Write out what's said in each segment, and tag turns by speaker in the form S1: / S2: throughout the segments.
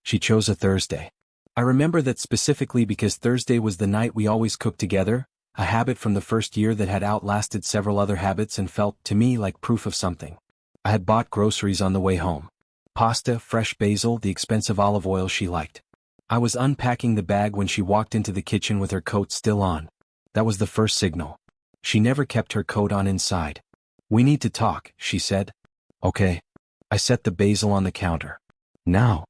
S1: She chose a Thursday. I remember that specifically because Thursday was the night we always cooked together, a habit from the first year that had outlasted several other habits and felt, to me, like proof of something. I had bought groceries on the way home. Pasta, fresh basil, the expensive olive oil she liked. I was unpacking the bag when she walked into the kitchen with her coat still on. That was the first signal. She never kept her coat on inside. "We need to talk," she said. "Okay." I set the basil on the counter. Now.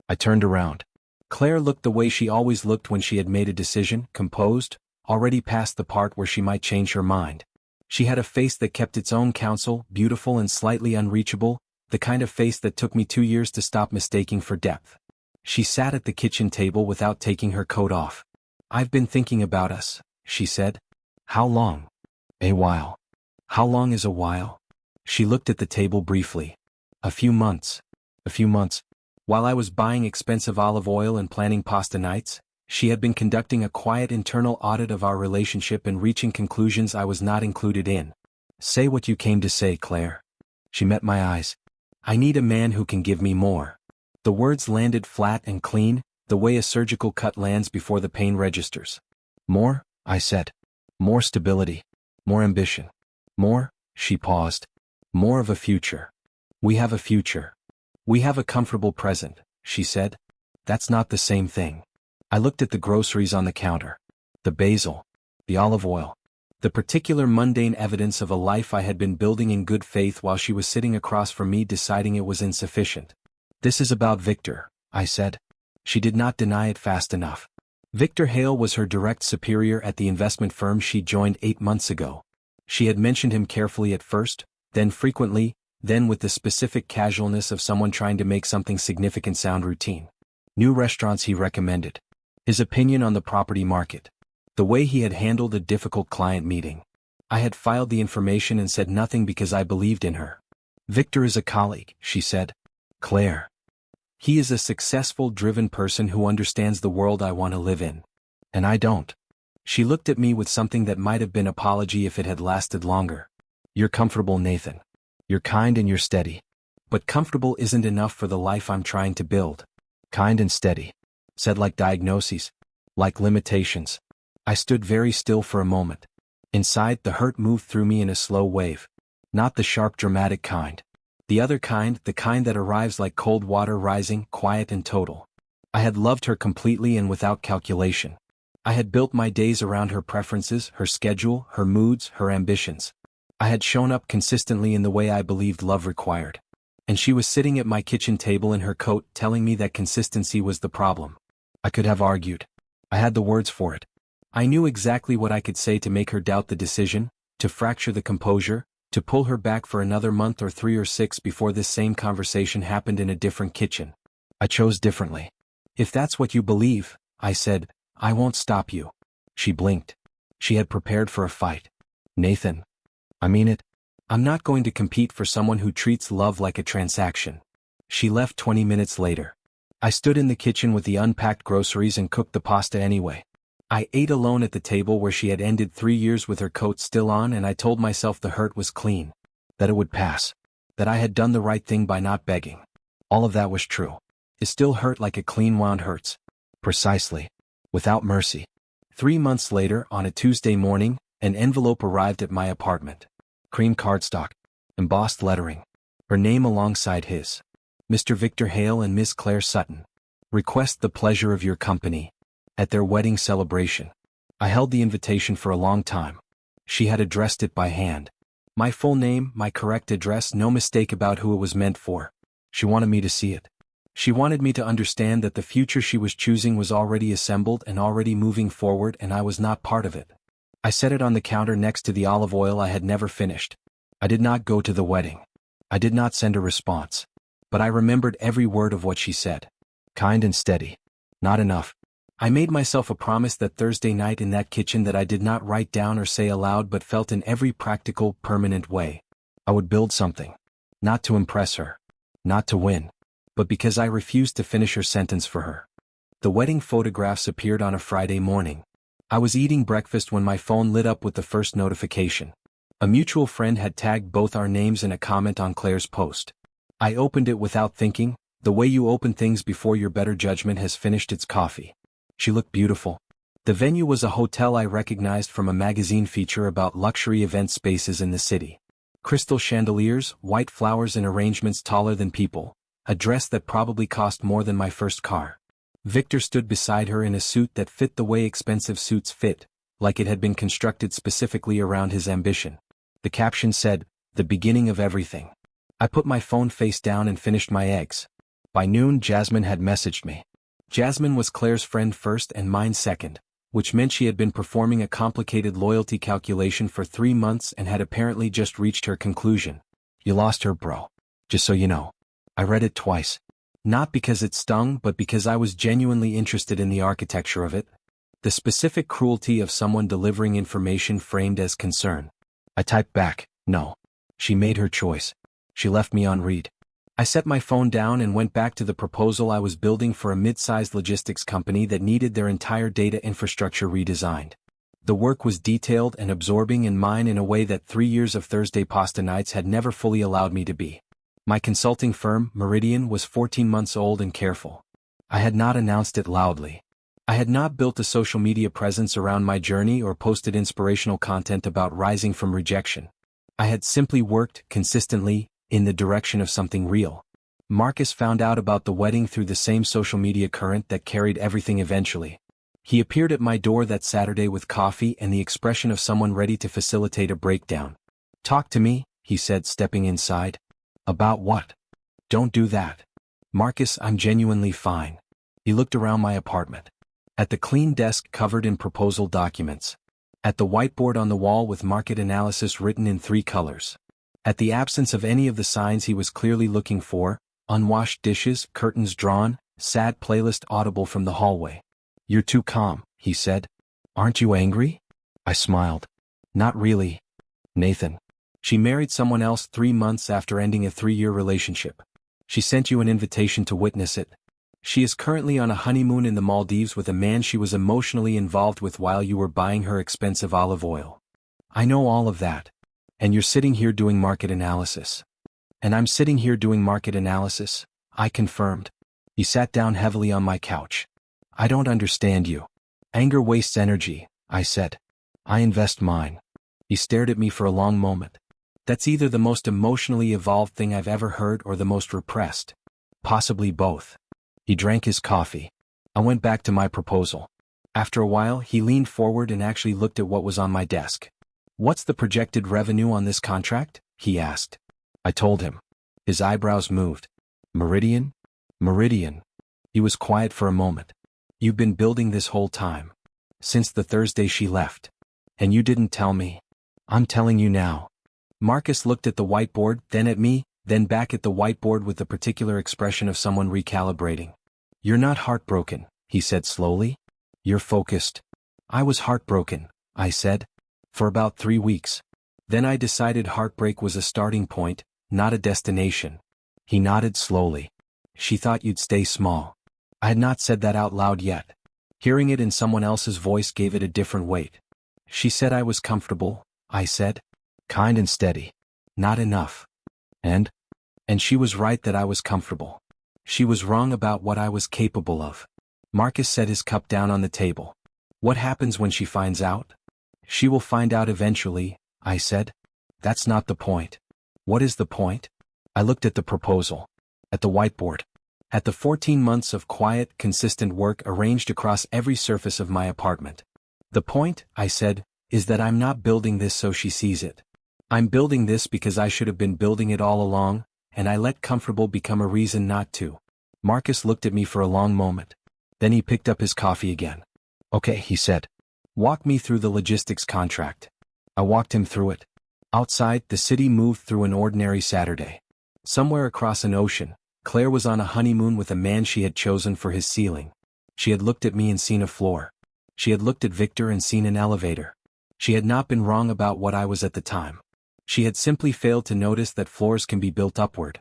S1: I turned around. Claire looked the way she always looked when she had made a decision, composed, already past the part where she might change her mind. She had a face that kept its own counsel, beautiful and slightly unreachable, the kind of face that took me 2 years to stop mistaking for depth. She sat at the kitchen table without taking her coat off. "I've been thinking about us," she said. "How long?" "A while." "How long is a while?" She looked at the table briefly. "A few months." "A few months." While I was buying expensive olive oil and planning pasta nights, she had been conducting a quiet internal audit of our relationship and reaching conclusions I was not included in. "Say what you came to say, Claire." She met my eyes. "I need a man who can give me more." The words landed flat and clean, the way a surgical cut lands before the pain registers. "More?" I said. "More stability. More ambition. More," she paused. "More of a future." "We have a future. We have a comfortable present," she said. "That's not the same thing." I looked at the groceries on the counter. The basil. The olive oil. The particular mundane evidence of a life I had been building in good faith while she was sitting across from me deciding it was insufficient. "This is about Victor," I said. She did not deny it fast enough. Victor Hale was her direct superior at the investment firm she joined 8 months ago. She had mentioned him carefully at first, then frequently, then with the specific casualness of someone trying to make something significant sound routine. New restaurants he recommended. His opinion on the property market. The way he had handled a difficult client meeting. I had filed the information and said nothing because I believed in her. "Victor is a colleague," she said. "Claire. He is a successful, driven person who understands the world I want to live in. And I don't." She looked at me with something that might have been apology if it had lasted longer. "You're comfortable, Nathan. You're kind and you're steady. But comfortable isn't enough for the life I'm trying to build." Kind and steady. Said like diagnoses. Like limitations. I stood very still for a moment. Inside, the hurt moved through me in a slow wave. Not the sharp, dramatic kind. The other kind, the kind that arrives like cold water rising, quiet and total. I had loved her completely and without calculation. I had built my days around her preferences, her schedule, her moods, her ambitions. I had shown up consistently in the way I believed love required. And she was sitting at my kitchen table in her coat telling me that consistency was the problem. I could have argued. I had the words for it. I knew exactly what I could say to make her doubt the decision, to fracture the composure, to pull her back for another month or 3 or 6 before this same conversation happened in a different kitchen. I chose differently. "If that's what you believe," I said, "I won't stop you." She blinked. She had prepared for a fight. "Nathan. I mean it. I'm not going to compete for someone who treats love like a transaction." She left 20 minutes later. I stood in the kitchen with the unpacked groceries and cooked the pasta anyway. I ate alone at the table where she had ended 3 years with her coat still on, and I told myself the hurt was clean. That it would pass. That I had done the right thing by not begging. All of that was true. It still hurt like a clean wound hurts. Precisely. Without mercy. 3 months later, on a Tuesday morning, an envelope arrived at my apartment. Cream cardstock. Embossed lettering. Her name alongside his. Mr. Victor Hale and Miss Claire Sutton. Request the pleasure of your company. At their wedding celebration. I held the invitation for a long time. She had addressed it by hand. My full name, my correct address, no mistake about who it was meant for. She wanted me to see it. She wanted me to understand that the future she was choosing was already assembled and already moving forward, and I was not part of it. I set it on the counter next to the olive oil I had never finished. I did not go to the wedding. I did not send a response. But I remembered every word of what she said. Kind and steady. Not enough. I made myself a promise that Thursday night in that kitchen that I did not write down or say aloud but felt in every practical, permanent way. I would build something. Not to impress her. Not to win. But because I refused to finish her sentence for her. The wedding photographs appeared on a Friday morning. I was eating breakfast when my phone lit up with the first notification. A mutual friend had tagged both our names in a comment on Claire's post. I opened it without thinking, The way you open things before your better judgment has finished its coffee. She looked beautiful. The venue was a hotel I recognized from a magazine feature about luxury event spaces in the city. Crystal chandeliers, white flowers in arrangements taller than people, a dress that probably cost more than my first car. Victor stood beside her in a suit that fit the way expensive suits fit, like it had been constructed specifically around his ambition. The caption said, "The beginning of everything." I put my phone face down and finished my eggs. By noon, Jasmine had messaged me. Jasmine was Claire's friend first and mine second, which meant she had been performing a complicated loyalty calculation for 3 months and had apparently just reached her conclusion. "You lost her, bro. Just so you know." I read it twice. Not because it stung, but because I was genuinely interested in the architecture of it. The specific cruelty of someone delivering information framed as concern. I typed back, "No. She made her choice. She left me on read." I set my phone down and went back to the proposal I was building for a mid-sized logistics company that needed their entire data infrastructure redesigned. The work was detailed and absorbing in mine in a way that 3 years of Thursday pasta nights had never fully allowed me to be. My consulting firm, Meridian, was 14 months old and careful. I had not announced it loudly. I had not built a social media presence around my journey or posted inspirational content about rising from rejection. I had simply worked, consistently, in the direction of something real. Marcus found out about the wedding through the same social media current that carried everything eventually. He appeared at my door that Saturday with coffee and the expression of someone ready to facilitate a breakdown. "Talk to me," he said, stepping inside. "About what?" "Don't do that. Marcus, I'm genuinely fine." He looked around my apartment. At the clean desk covered in proposal documents. At the whiteboard on the wall with market analysis written in 3 colors. At the absence of any of the signs he was clearly looking for, unwashed dishes, curtains drawn, sad playlist audible from the hallway. "You're too calm," he said. "Aren't you angry?" I smiled. "Not really. Nathan. She married someone else 3 months after ending a 3-year relationship. She sent you an invitation to witness it. She is currently on a honeymoon in the Maldives with a man she was emotionally involved with while you were buying her expensive olive oil. I know all of that. And you're sitting here doing market analysis." "And I'm sitting here doing market analysis," I confirmed. He sat down heavily on my couch. "I don't understand you." "Anger wastes energy," I said. "I invest mine." He stared at me for a long moment. "That's either the most emotionally evolved thing I've ever heard or the most repressed. Possibly both." He drank his coffee. I went back to my proposal. After a while, he leaned forward and actually looked at what was on my desk. "What's the projected revenue on this contract?" he asked. I told him. His eyebrows moved. "Meridian? Meridian." He was quiet for a moment. "You've been building this whole time. Since the Thursday she left. And you didn't tell me." "I'm telling you now." Marcus looked at the whiteboard, then at me, then back at the whiteboard with the particular expression of someone recalibrating. "You're not heartbroken," he said slowly. "You're focused." "I was heartbroken," I said. "For about 3 weeks. Then I decided heartbreak was a starting point, not a destination." He nodded slowly. "She thought you'd stay small." I had not said that out loud yet. Hearing it in someone else's voice gave it a different weight. "She said I was comfortable," I said. "Kind and steady. Not enough." And she was right that I was comfortable. She was wrong about what I was capable of. Marcus set his cup down on the table. "What happens when she finds out?" "She will find out eventually," I said. "That's not the point." "What is the point?" I looked at the proposal. At the whiteboard. At the 14 months of quiet, consistent work arranged across every surface of my apartment. "The point," I said, "is that I'm not building this so she sees it. I'm building this because I should have been building it all along, and I let comfortable become a reason not to." Marcus looked at me for a long moment. Then he picked up his coffee again. "Okay," he said. "Walk me through the logistics contract." I walked him through it. Outside, the city moved through an ordinary Saturday. Somewhere across an ocean, Claire was on a honeymoon with a man she had chosen for his ceiling. She had looked at me and seen a floor. She had looked at Victor and seen an elevator. She had not been wrong about what I was at the time. She had simply failed to notice that floors can be built upward.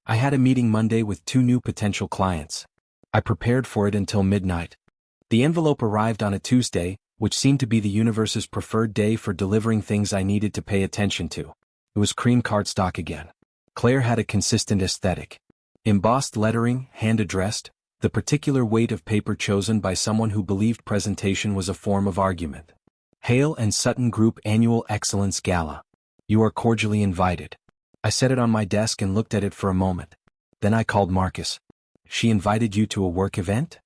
S1: I had a meeting Monday with 2 new potential clients. I prepared for it until midnight. The envelope arrived on a Tuesday, which seemed to be the universe's preferred day for delivering things I needed to pay attention to. It was cream cardstock again. Claire had a consistent aesthetic. Embossed lettering, hand-addressed, the particular weight of paper chosen by someone who believed presentation was a form of argument. Hale and Sutton Group Annual Excellence Gala. You are cordially invited. I set it on my desk and looked at it for a moment. Then I called Marcus. She invited you to a work event?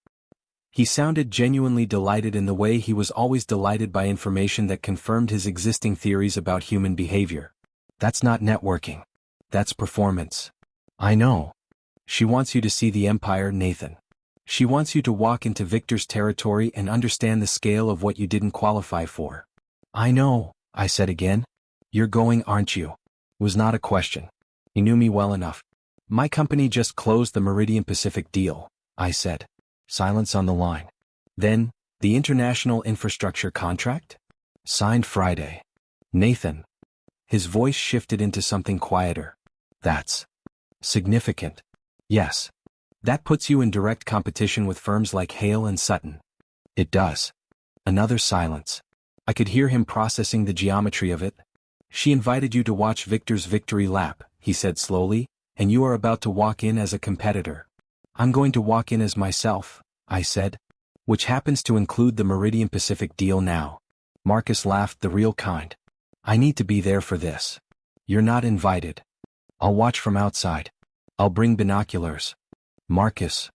S1: He sounded genuinely delighted in the way he was always delighted by information that confirmed his existing theories about human behavior. That's not networking. That's performance. I know. She wants you to see the empire, Nathan. She wants you to walk into Victor's territory and understand the scale of what you didn't qualify for. I know, I said again. You're going, aren't you? It was not a question. He knew me well enough. My company just closed the Meridian Pacific deal, I said. Silence on the line. Then, the international infrastructure contract? Signed Friday. Nathan. His voice shifted into something quieter. That's significant. Yes. That puts you in direct competition with firms like Hale and Sutton. It does. Another silence. I could hear him processing the geometry of it. She invited you to watch Victor's victory lap, he said slowly, and you are about to walk in as a competitor. I'm going to walk in as myself, I said. Which happens to include the Meridian Pacific deal now. Marcus laughed, the real kind. I need to be there for this. You're not invited. I'll watch from outside. I'll bring binoculars. Marcus.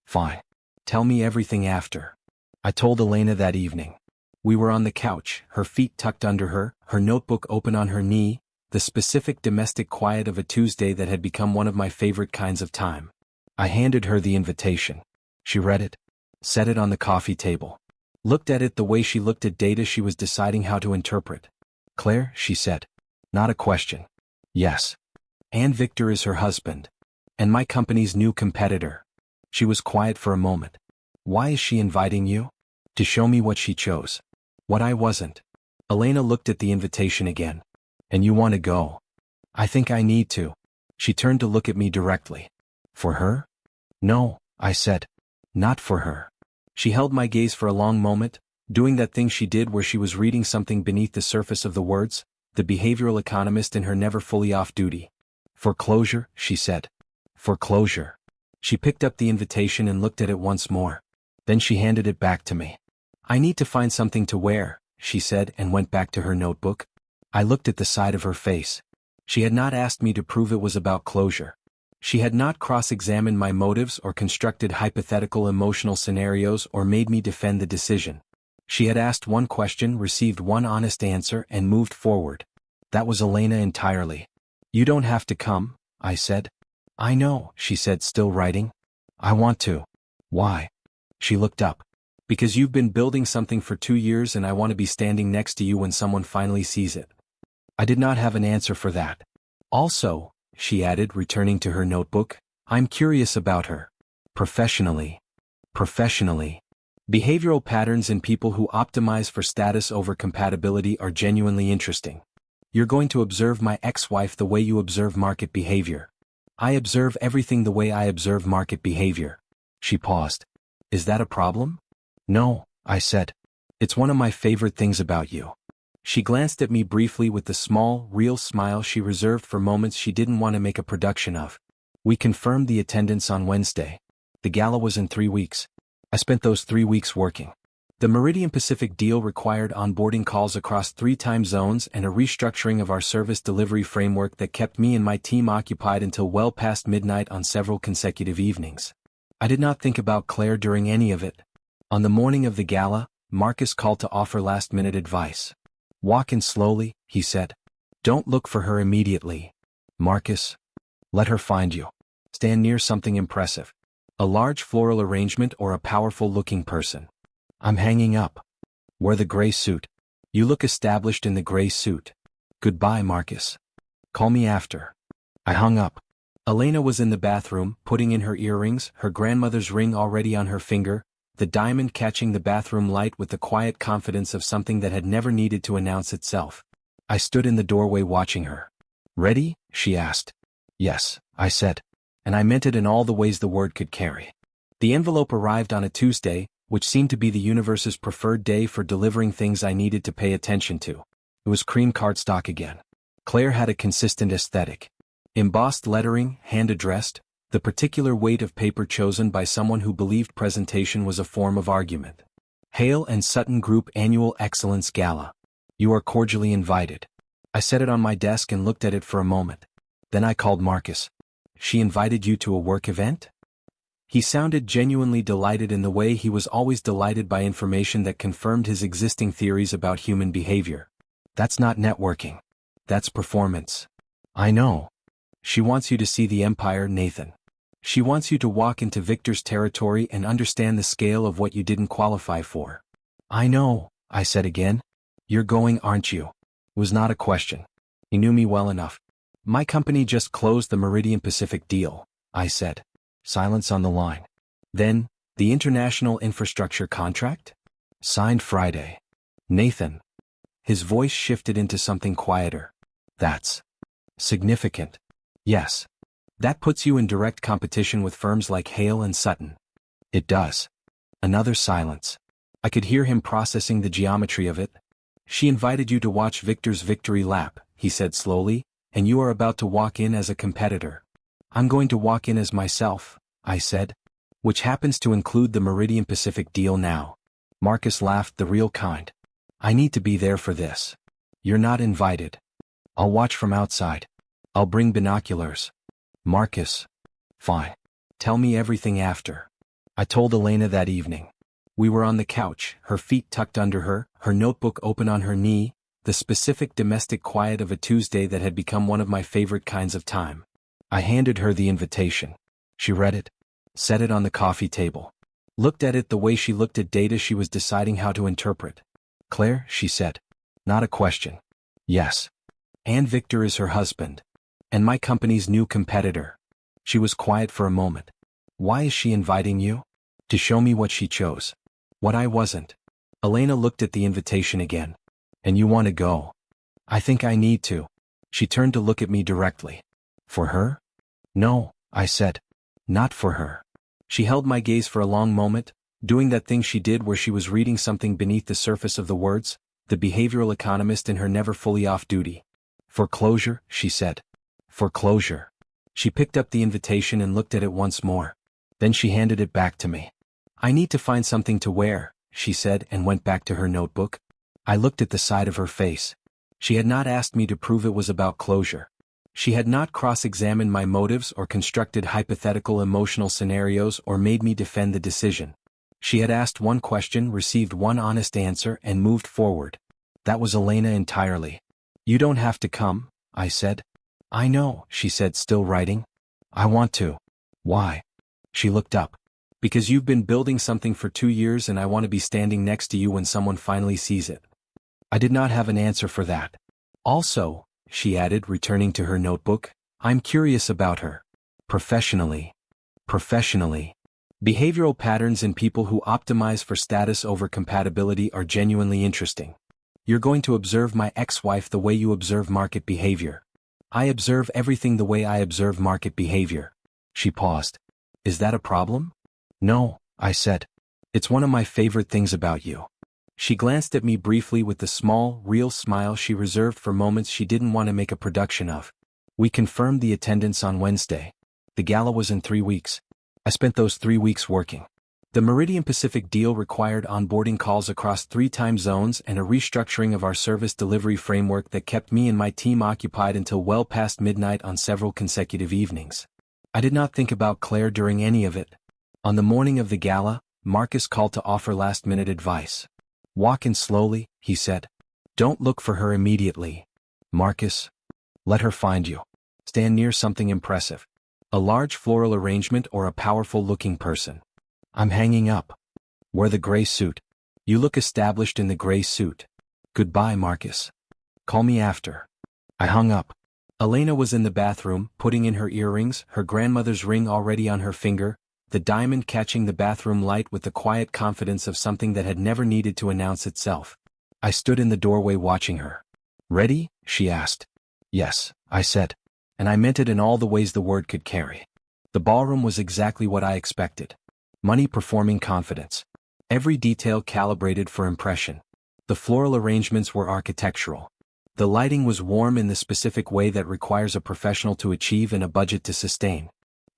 S1: Fine. Tell me everything after. I told Elena that evening. We were on the couch, her feet tucked under her, her notebook open on her knee, the specific domestic quiet of a Tuesday that had become one of my favorite kinds of time. I handed her the invitation. She read it, set it on the coffee table, looked at it the way she looked at data she was deciding how to interpret. Claire, she said. Not a question. Yes. And Victor is her husband. And my company's new competitor. She was quiet for a moment. Why is she inviting you? To show me what she chose. What I wasn't. Elena looked at the invitation again. And you want to go? I think I need to. She turned to look at me directly. For her? No, I said. Not for her. She held my gaze for a long moment, doing that thing she did where she was reading something beneath the surface of the words, the behavioral economist in her never fully off duty. For closure, she said. For closure. She picked up the invitation and looked at it once more. Then she handed it back to me. I need to find something to wear, she said, and went back to her notebook. I looked at the side of her face. She had not asked me to prove it was about closure. She had not cross-examined my motives or constructed hypothetical emotional scenarios or made me defend the decision. She had asked one question, received one honest answer, and moved forward. That was Elena entirely. You don't have to come, I said. I know, she said, still writing. I want to. Why? She looked up. Because you've been building something for 2 years and I want to be standing next to you when someone finally sees it. I did not have an answer for that. Also, she added, returning to her notebook, I'm curious about her. Professionally. Professionally. Behavioral patterns in people who optimize for status over compatibility are genuinely interesting. You're going to observe my ex-wife the way you observe market behavior. I observe everything the way I observe market behavior. She paused. Is that a problem? No, I said. It's one of my favorite things about you. She glanced at me briefly with the small, real smile she reserved for moments she didn't want to make a production of. We confirmed the attendance on Wednesday. The gala was in 3 weeks. I spent those 3 weeks working. The Meridian Pacific deal required onboarding calls across 3 time zones and a restructuring of our service delivery framework that kept me and my team occupied until well past midnight on several consecutive evenings. I did not think about Claire during any of it. On the morning of the gala, Marcus called to offer last-minute advice. Walk in slowly, he said. Don't look for her immediately. Marcus. Let her find you. Stand near something impressive. A large floral arrangement or a powerful-looking person. I'm hanging up. Wear the gray suit. You look established in the gray suit. Goodbye, Marcus. Call me after. I hung up. Elena was in the bathroom, putting in her earrings, her grandmother's ring already on her finger, the diamond catching the bathroom light with the quiet confidence of something that had never needed to announce itself. I stood in the doorway watching her. Ready? She asked. Yes, I said. And I meant it in all the ways the word could carry. The envelope arrived on a Tuesday, which seemed to be the universe's preferred day for delivering things I needed to pay attention to. It was cream cardstock again. Claire had a consistent aesthetic. Embossed lettering, hand-addressed, The particular weight of paper chosen by someone who believed presentation was a form of argument. Hale and Sutton Group Annual Excellence Gala. You are cordially invited. I set it on my desk and looked at it for a moment. Then I called Marcus. She invited you to a work event? He sounded genuinely delighted in the way he was always delighted by information that confirmed his existing theories about human behavior. That's not networking. That's performance. I know. She wants you to see the empire, Nathan. She wants you to walk into Victor's territory and understand the scale of what you didn't qualify for. I know, I said again. You're going, aren't you? Was not a question. He knew me well enough. My company just closed the Meridian Pacific deal, I said. Silence on the line. Then, the international infrastructure contract? Signed Friday. Nathan. His voice shifted into something quieter. That's significant. Yes. That puts you in direct competition with firms like Hale and Sutton. It does. Another silence. I could hear him processing the geometry of it. She invited you to watch Victor's victory lap, he said slowly, and you are about to walk in as a competitor. I'm going to walk in as myself, I said. Which happens to include the Meridian Pacific deal now. Marcus laughed, the real kind. I need to be there for this. You're not invited. I'll watch from outside. I'll bring binoculars. Marcus. Fine. Tell me everything after. I told Elena that evening. We were on the couch, her feet tucked under her, her notebook open on her knee, the specific domestic quiet of a Tuesday that had become one of my favorite kinds of time. I handed her the invitation. She read it, set it on the coffee table, looked at it the way she looked at data she was deciding how to interpret. Claire, she said. Not a question. Yes. And Victor is her husband. And my company's new competitor. She was quiet for a moment. Why is she inviting you? To show me what she chose. What I wasn't. Elena looked at the invitation again. And you want to go? I think I need to. She turned to look at me directly. For her? No, I said. Not for her. She held my gaze for a long moment, doing that thing she did where she was reading something beneath the surface of the words, the behavioral economist in her never fully off duty. Foreclosure, she said. Foreclosure. She picked up the invitation and looked at it once more. Then she handed it back to me. I need to find something to wear, she said and went back to her notebook. I looked at the side of her face. She had not asked me to prove it was about closure. She had not cross-examined my motives or constructed hypothetical emotional scenarios or made me defend the decision. She had asked one question, received one honest answer, and moved forward. That was Elena entirely. You don't have to come, I said. I know, she said, still writing. I want to. Why? She looked up. Because you've been building something for 2 years and I want to be standing next to you when someone finally sees it. I did not have an answer for that. Also, she added, returning to her notebook, I'm curious about her. Professionally. Professionally. Behavioral patterns in people who optimize for status over compatibility are genuinely interesting. You're going to observe my ex-wife the way you observe market behavior. I observe everything the way I observe market behavior. She paused. Is that a problem? No, I said. It's one of my favorite things about you. She glanced at me briefly with the small, real smile she reserved for moments she didn't want to make a production of. We confirmed the attendance on Wednesday. The gala was in 3 weeks. I spent those 3 weeks working. The Meridian Pacific deal required onboarding calls across 3 time zones and a restructuring of our service delivery framework that kept me and my team occupied until well past midnight on several consecutive evenings. I did not think about Claire during any of it. On the morning of the gala, Marcus called to offer last-minute advice. Walk in slowly, he said. Don't look for her immediately. Marcus. Let her find you. Stand near something impressive. A large floral arrangement or a powerful-looking person. I'm hanging up. Wear the gray suit. You look established in the gray suit. Goodbye, Marcus. Call me after. I hung up. Elena was in the bathroom, putting in her earrings, her grandmother's ring already on her finger, the diamond catching the bathroom light with the quiet confidence of something that had never needed to announce itself. I stood in the doorway watching her. Ready? She asked. Yes, I said. And I meant it in all the ways the word could carry. The ballroom was exactly what I expected. Money performing confidence. Every detail calibrated for impression. The floral arrangements were architectural. The lighting was warm in the specific way that requires a professional to achieve and a budget to sustain.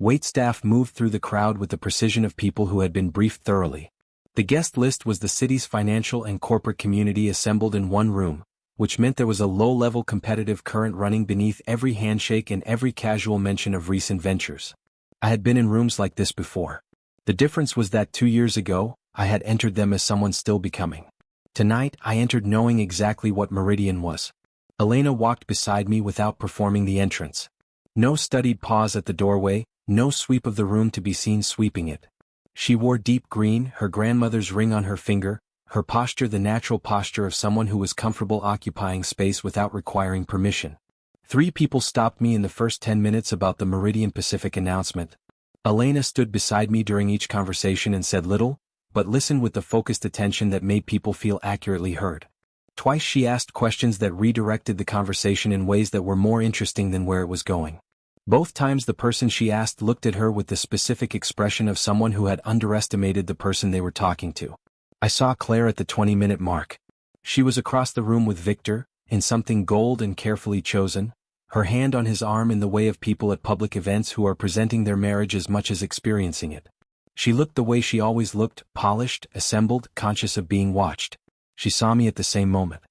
S1: Waitstaff moved through the crowd with the precision of people who had been briefed thoroughly. The guest list was the city's financial and corporate community assembled in one room, which meant there was a low-level competitive current running beneath every handshake and every casual mention of recent ventures. I had been in rooms like this before. The difference was that 2 years ago, I had entered them as someone still becoming. Tonight, I entered knowing exactly what Meridian was. Elena walked beside me without performing the entrance. No studied pause at the doorway, no sweep of the room to be seen sweeping it. She wore deep green, her grandmother's ring on her finger, her posture the natural posture of someone who was comfortable occupying space without requiring permission. 3 people stopped me in the first 10 minutes about the Meridian Pacific announcement. Elena stood beside me during each conversation and said little, but listened with the focused attention that made people feel accurately heard. Twice she asked questions that redirected the conversation in ways that were more interesting than where it was going. Both times the person she asked looked at her with the specific expression of someone who had underestimated the person they were talking to. I saw Claire at the 20-minute mark. She was across the room with Victor, in something gold and carefully chosen, her hand on his arm in the way of people at public events who are presenting their marriage as much as experiencing it. She looked the way she always looked, polished, assembled, conscious of being watched. She saw me at the same moment.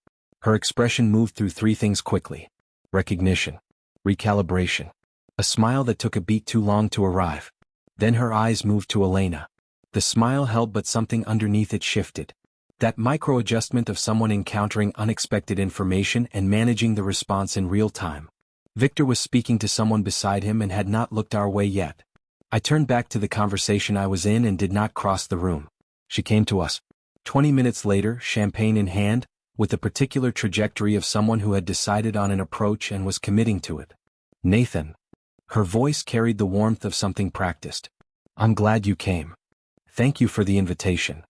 S1: Her expression moved through 3 things quickly: recognition, recalibration, a smile that took a beat too long to arrive. Then her eyes moved to Elena. The smile held, but something underneath it shifted. That micro-adjustment of someone encountering unexpected information and managing the response in real time. Victor was speaking to someone beside him and had not looked our way yet. I turned back to the conversation I was in and did not cross the room. She came to us. 20 minutes later, champagne in hand, with the particular trajectory of someone who had decided on an approach and was committing to it. Nathan. Her voice carried the warmth of something practiced. I'm glad you came. Thank you for the invitation.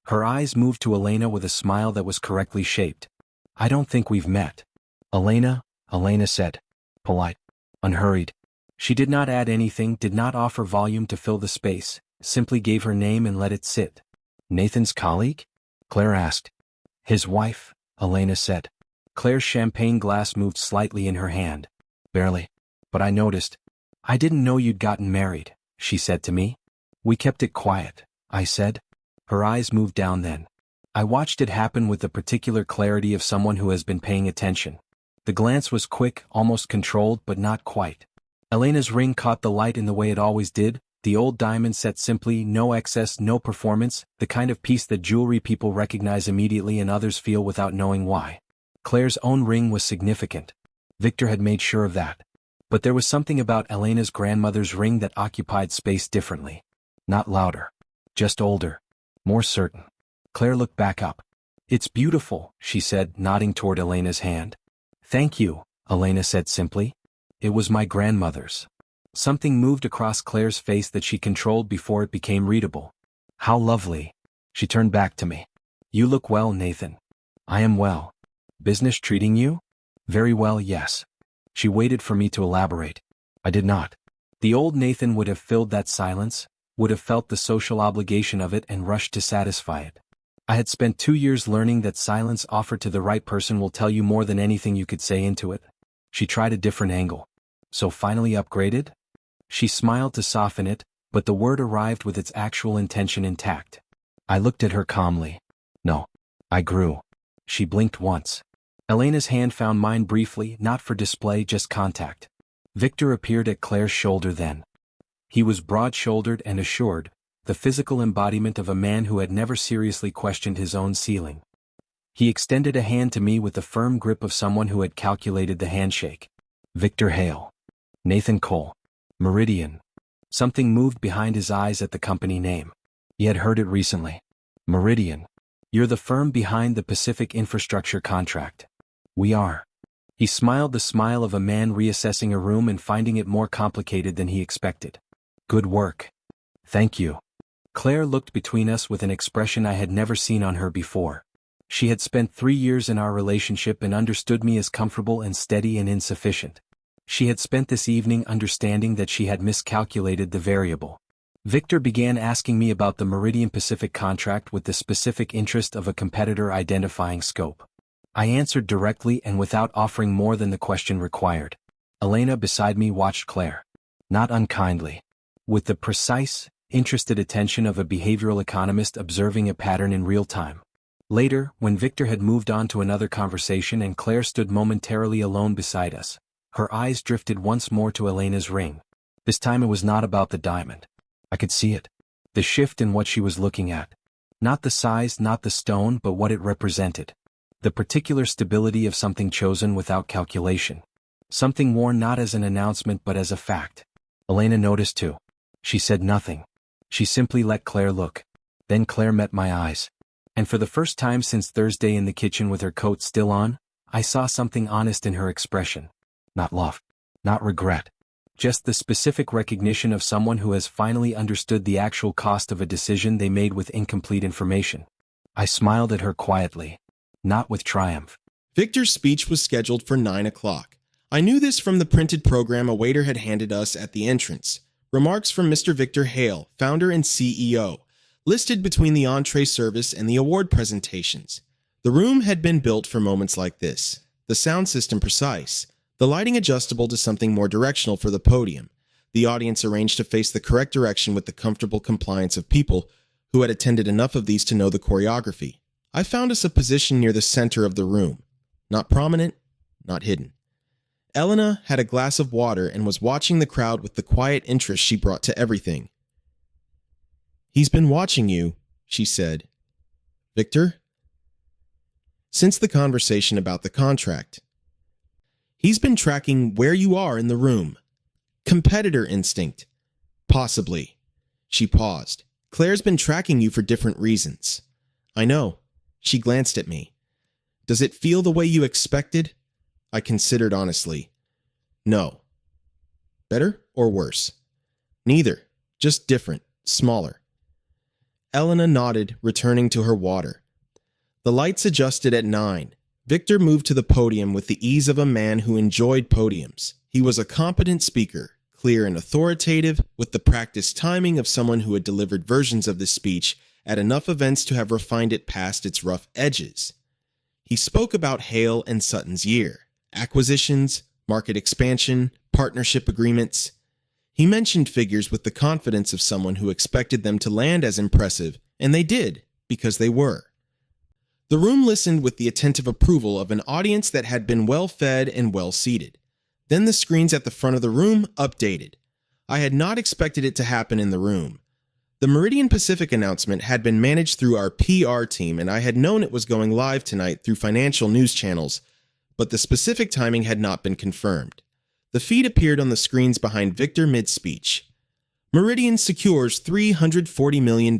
S1: Her eyes moved to Elena with a smile that was correctly shaped. I don't think we've met. Elena said. Polite. Unhurried. She did not add anything, did not offer volume to fill the space, simply gave her name and let it sit. Nathan's colleague? Claire asked. His wife, Elena said. Claire's champagne glass moved slightly in her hand. Barely. But I noticed. I didn't know you'd gotten married, she said to me. We kept it quiet, I said. Her eyes moved down then. I watched it happen with the particular clarity of someone who has been paying attention. The glance was quick, almost controlled, but not quite. Elena's ring caught the light in the way it always did, the old diamond set simply, no excess, no performance, the kind of piece that jewelry people recognize immediately and others feel without knowing why. Claire's own ring was significant. Victor had made sure of that. But there was something about Elena's grandmother's ring that occupied space differently. Not louder. Just older. More certain. Claire looked back up. It's beautiful, she said, nodding toward Elena's hand. Thank you, Elena said simply. It was my grandmother's. Something moved across Claire's face that she controlled before it became readable. How lovely. She turned back to me. You look well, Nathan. I am well. Business treating you? Very well, yes. She waited for me to elaborate. I did not. The old Nathan would have filled that silence, would have felt the social obligation of it and rushed to satisfy it. I had spent 2 years learning that silence offered to the right person will tell you more than anything you could say into it. She tried a different angle. So finally upgraded? She smiled to soften it, but the word arrived with its actual intention intact. I looked at her calmly. No. I grew. She blinked once. Elena's hand found mine briefly, not for display, just contact. Victor appeared at Claire's shoulder then. He was broad-shouldered and assured, the physical embodiment of a man who had never seriously questioned his own ceiling. He extended a hand to me with the firm grip of someone who had calculated the handshake. Victor Hale. Nathan Cole. Meridian. Something moved behind his eyes at the company name. He had heard it recently. Meridian. You're the firm behind the Pacific Infrastructure contract. We are. He smiled the smile of a man reassessing a room and finding it more complicated than he expected. Good work. Thank you. Claire looked between us with an expression I had never seen on her before. She had spent 3 years in our relationship and understood me as comfortable and steady and insufficient. She had spent this evening understanding that she had miscalculated the variable. Victor began asking me about the Meridian Pacific contract with the specific interest of a competitor identifying scope. I answered directly and without offering more than the question required. Elena beside me watched Claire. Not unkindly. with the precise, interested attention of a behavioral economist observing a pattern in real time. Later, when Victor had moved on to another conversation and Claire stood momentarily alone beside us, her eyes drifted once more to Elena's ring. This time it was not about the diamond. I could see it. The shift in what she was looking at. Not the size, not the stone, but what it represented. The particular stability of something chosen without calculation. Something worn not as an announcement but as a fact. Elena noticed too. She said nothing. She simply let Claire look. Then Claire met my eyes. And for the first time since Thursday in the kitchen with her coat still on, I saw something honest in her expression. Not love. Not regret. Just the specific recognition of someone who has finally understood the actual cost of a decision they made with incomplete information. I smiled at her quietly. Not with triumph.
S2: Victor's speech was scheduled for 9 o'clock. I knew this from the printed program a waiter had handed us at the entrance. Remarks from Mr. Victor Hale, founder and CEO, listed between the entree service and the award presentations. The room had been built for moments like this. The sound system precise. The lighting adjustable to something more directional for the podium. The audience arranged to face the correct direction with the comfortable compliance of people who had attended enough of these to know the choreography. I found us a position near the center of the room. Not prominent, not hidden. Elena had a glass of water and was watching the crowd with the quiet interest she brought to everything. "He's been watching you," she said. "Victor?" "Since the conversation about the contract. He's been tracking where you are in the room. Competitor instinct. Possibly." She paused. "Claire's been tracking you for different reasons." "I know." She glanced at me. "Does it feel the way you expected?" I considered honestly. "No." "Better or worse?" "Neither. Just different. Smaller." Elena nodded, returning to her water. The lights adjusted at 9. Victor moved to the podium with the ease of a man who enjoyed podiums. He was a competent speaker, clear and authoritative, with the practiced timing of someone who had delivered versions of this speech at enough events to have refined it past its rough edges. He spoke about Hale and Sutton's year, acquisitions, market expansion, partnership agreements. He mentioned figures with the confidence of someone who expected them to land as impressive, and they did, because they were. The room listened with the attentive approval of an audience that had been well-fed and well-seated. Then the screens at the front of the room updated. I had not expected it to happen in the room. The Meridian Pacific announcement had been managed through our PR team, and I had known it was going live tonight through financial news channels, but the specific timing had not been confirmed. The feed appeared on the screens behind Victor mid-speech. Meridian secures $340 million.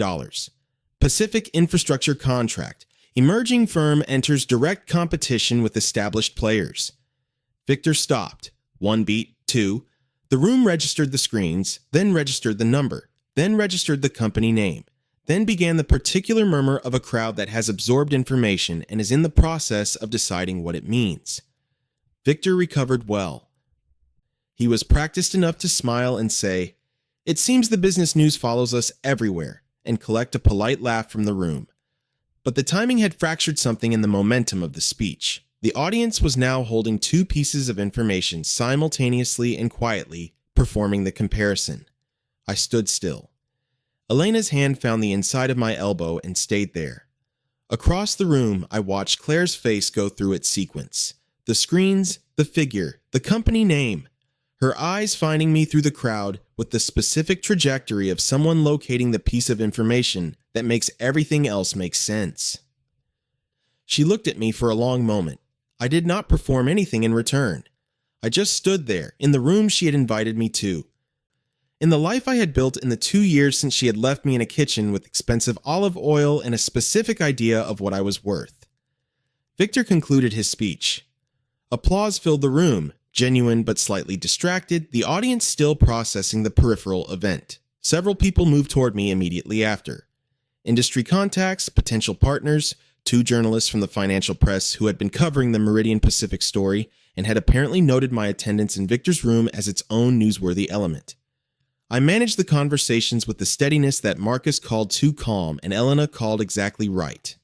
S2: Pacific infrastructure contract. Emerging firm enters direct competition with established players. Victor stopped. 1 beat, 2. The room registered the screens, then registered the number, then registered the company name. Then began the particular murmur of a crowd that has absorbed information and is in the process of deciding what it means. Victor recovered well. He was practiced enough to smile and say, "It seems the business news follows us everywhere," and collect a polite laugh from the room. But the timing had fractured something in the momentum of the speech. The audience was now holding two pieces of information simultaneously and quietly, performing the comparison. I stood still. Elena's hand found the inside of my elbow and stayed there. Across the room, I watched Claire's face go through its sequence. The screens, the figure, the company name. Her eyes finding me through the crowd with the specific trajectory of someone locating the piece of information that makes everything else make sense. She looked at me for a long moment. I did not perform anything in return. I just stood there, in the room she had invited me to. In the life I had built in the 2 years since she had left me in a kitchen with expensive olive oil and a specific idea of what I was worth. Victor concluded his speech. Applause filled the room, genuine but slightly distracted, the audience still processing the peripheral event. Several people moved toward me immediately after. Industry contacts, potential partners, 2 journalists from the financial press who had been covering the Meridian Pacific story and had apparently noted my attendance in Victor's room as its own newsworthy element. I managed the conversations with the steadiness that Marcus called too calm and Elena called exactly right.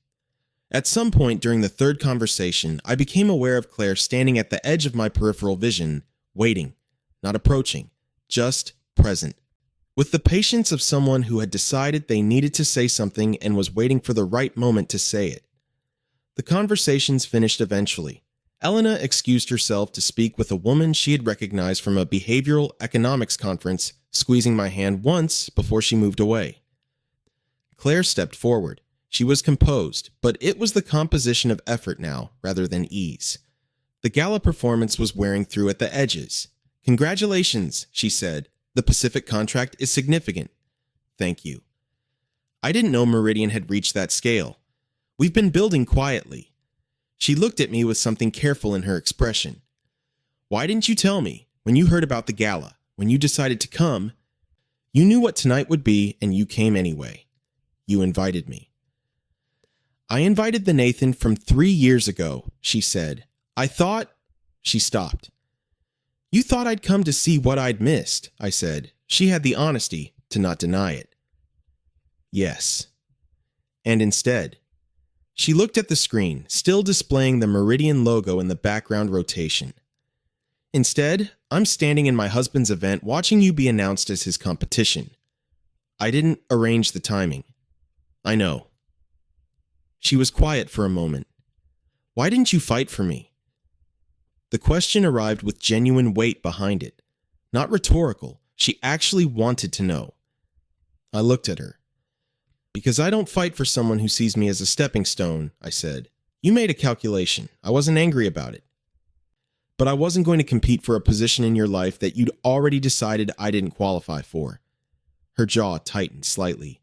S2: At some point during the third conversation, I became aware of Claire standing at the edge of my peripheral vision, waiting, not approaching, just present. with the patience of someone who had decided they needed to say something and was waiting for the right moment to say it. The conversations finished eventually. Elena excused herself to speak with a woman she had recognized from a behavioral economics conference, squeezing my hand once before she moved away. Claire stepped forward. She was composed, but it was the composition of effort now, rather than ease. The gala performance was wearing through at the edges. "Congratulations," she said. "The Pacific contract is significant." "Thank you." I didn't know Meridian had reached that scale. "We've been building quietly." She looked at me with something careful in her expression. "Why didn't you tell me, when you heard about the gala, when you decided to come? You knew what tonight would be, and you came anyway. You invited me." "I invited the Nathan from 3 years ago," she said. "I thought—" She stopped. "You thought I'd come to see what I'd missed," I said. She had the honesty to not deny it. "Yes." And instead, she looked at the screen, still displaying the Meridian logo in the background rotation. "Instead, I'm standing in my husband's event watching you be announced as his competition. I didn't arrange the timing." "I know." She was quiet for a moment. "Why didn't you fight for me?" The question arrived with genuine weight behind it. Not rhetorical, she actually wanted to know. I looked at her. "Because I don't fight for someone who sees me as a stepping stone," I said. "You made a calculation. I wasn't angry about it. But I wasn't going to compete for a position in your life that you'd already decided I didn't qualify for." Her jaw tightened slightly.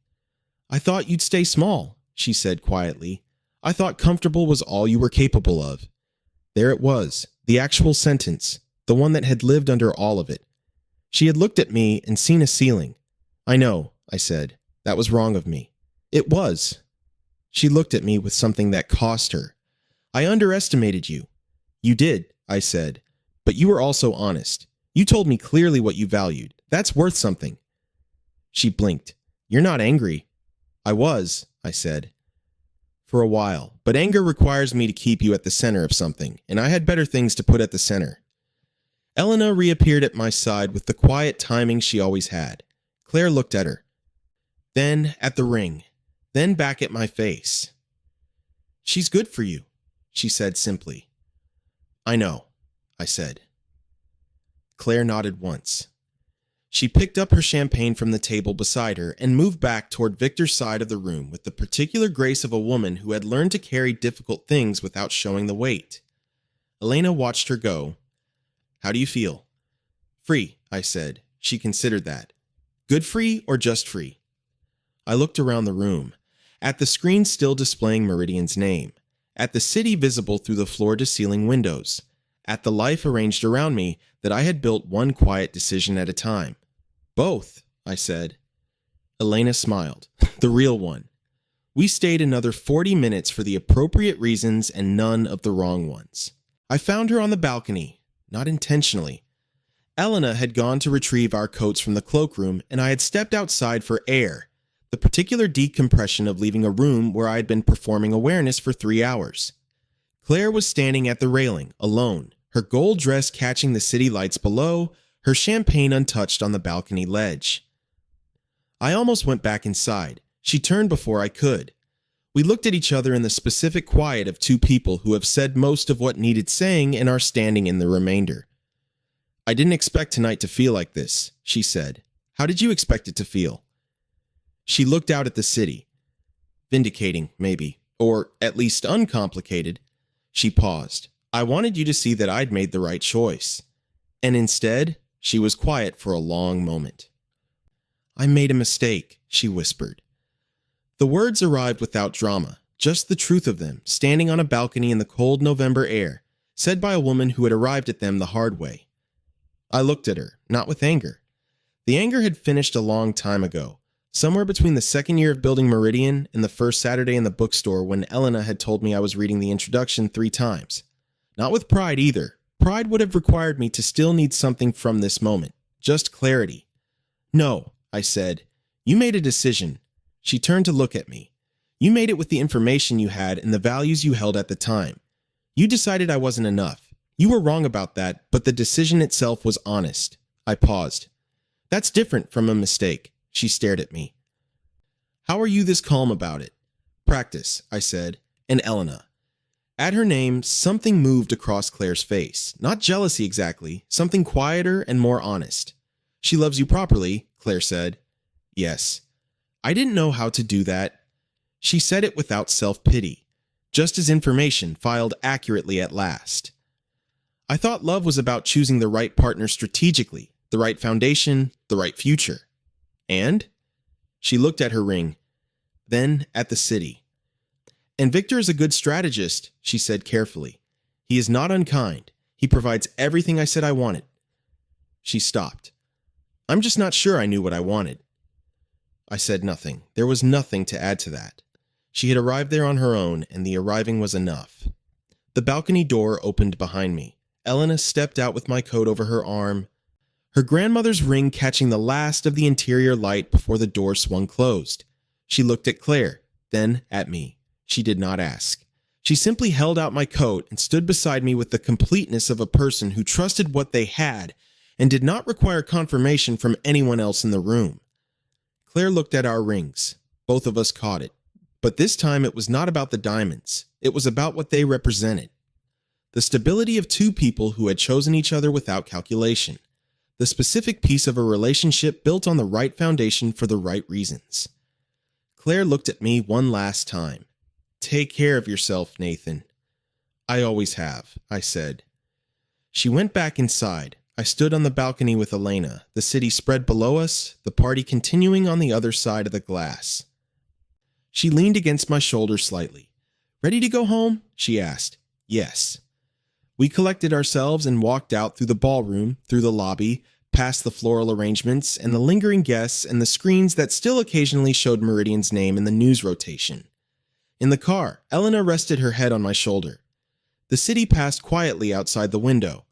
S2: "I thought you'd stay small," she said quietly. "I thought comfortable was all you were capable of." There it was, the actual sentence, the one that had lived under all of it. She had looked at me and seen a ceiling. "I know," I said. "That was wrong of me." "It was." She looked at me with something that cost her. "I underestimated you." "You did," I said. "But you were also honest. You told me clearly what you valued. That's worth something." She blinked. "You're not angry." "I was," I said. "For a while, but anger requires me to keep you at the center of something, and I had better things to put at the center." Elena reappeared at my side with the quiet timing she always had. Claire looked at her. Then at the ring. Then back at my face. "She's good for you," she said simply. "I know," I said. Claire nodded once. She picked up her champagne from the table beside her and moved back toward Victor's side of the room with the particular grace of a woman who had learned to carry difficult things without showing the weight. Elena watched her go. "How do you feel?" "Free," I said. She considered that. "Good free or just free?" I looked around the room, at the screen still displaying Meridian's name, at the city visible through the floor-to-ceiling windows, at the life arranged around me that I had built one quiet decision at a time. "Both," I said. Elena smiled. The real one. We stayed another 40 minutes for the appropriate reasons and none of the wrong ones. I found her on the balcony, not intentionally. Elena had gone to retrieve our coats from the cloakroom, and I had stepped outside for air, the particular decompression of leaving a room where I had been performing awareness for 3 hours. Claire was standing at the railing, alone, her gold dress catching the city lights below, her champagne untouched on the balcony ledge. I almost went back inside. She turned before I could. We looked at each other in the specific quiet of two people who have said most of what needed saying and are standing in the remainder. "I didn't expect tonight to feel like this," she said. "How did you expect it to feel?" She looked out at the city. Vindicating, maybe, or at least uncomplicated. She paused. "I wanted you to see that I'd made the right choice." And instead, she was quiet for a long moment. "I made a mistake," she whispered. The words arrived without drama, just the truth of them, standing on a balcony in the cold November air, said by a woman who had arrived at them the hard way. I looked at her, not with anger. The anger had finished a long time ago, somewhere between the second year of building Meridian and the first Saturday in the bookstore when Elena had told me I was reading the introduction 3 times. Not with pride either. Pride would have required me to still need something from this moment, just clarity. "No," I said. "You made a decision." She turned to look at me. "You made it with the information you had and the values you held at the time. You decided I wasn't enough. You were wrong about that, but the decision itself was honest." I paused. That's different from a mistake. She stared at me. How are you this calm about it? Practice, I said, and Elena. At her name, something moved across Claire's face. Not jealousy exactly, something quieter and more honest. She loves you properly, Claire said. Yes. I didn't know how to do that. She said it without self-pity, just as information filed accurately at last. I thought love was about choosing the right partner strategically, the right foundation, the right future. And? She looked at her ring, then at the city. And Victor is a good strategist, she said carefully. He is not unkind. He provides everything I said I wanted. She stopped. I'm just not sure I knew what I wanted. I said nothing. There was nothing to add to that. She had arrived there on her own, and the arriving was enough. The balcony door opened behind me. Elena stepped out with my coat over her arm, her grandmother's ring catching the last of the interior light before the door swung closed. She looked at Claire, then at me. She did not ask. She simply held out my coat and stood beside me with the completeness of a person who trusted what they had and did not require confirmation from anyone else in the room. Claire looked at our rings. Both of us caught it. But this time it was not about the diamonds. It was about what they represented. The stability of two people who had chosen each other without calculation. The specific piece of a relationship built on the right foundation for the right reasons. Claire looked at me one last time. Take care of yourself, Nathan. I always have, I said. She went back inside. I stood on the balcony with Elena, the city spread below us, the party continuing on the other side of the glass. She leaned against my shoulder slightly. Ready to go home? She asked. Yes. We collected ourselves and walked out through the ballroom, through the lobby, past the floral arrangements and the lingering guests and the screens that still occasionally showed Meridian's name in the news rotation. In the car, Elena rested her head on my shoulder. The city passed quietly outside the window.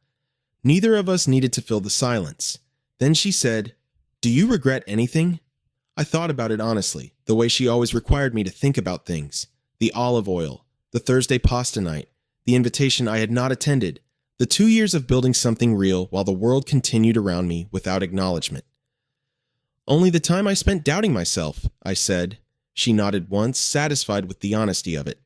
S2: Neither of us needed to fill the silence. Then she said, "Do you regret anything?" I thought about it honestly, the way she always required me to think about things. The olive oil, the Thursday pasta night, the invitation I had not attended, the 2 years of building something real while the world continued around me without acknowledgement. Only the time I spent doubting myself, I said. She nodded once, satisfied with the honesty of it.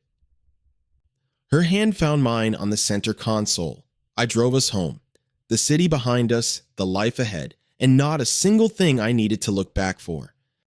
S2: Her hand found mine on the center console. I drove us home. The city behind us, the life ahead, and not a single thing I needed to look back for.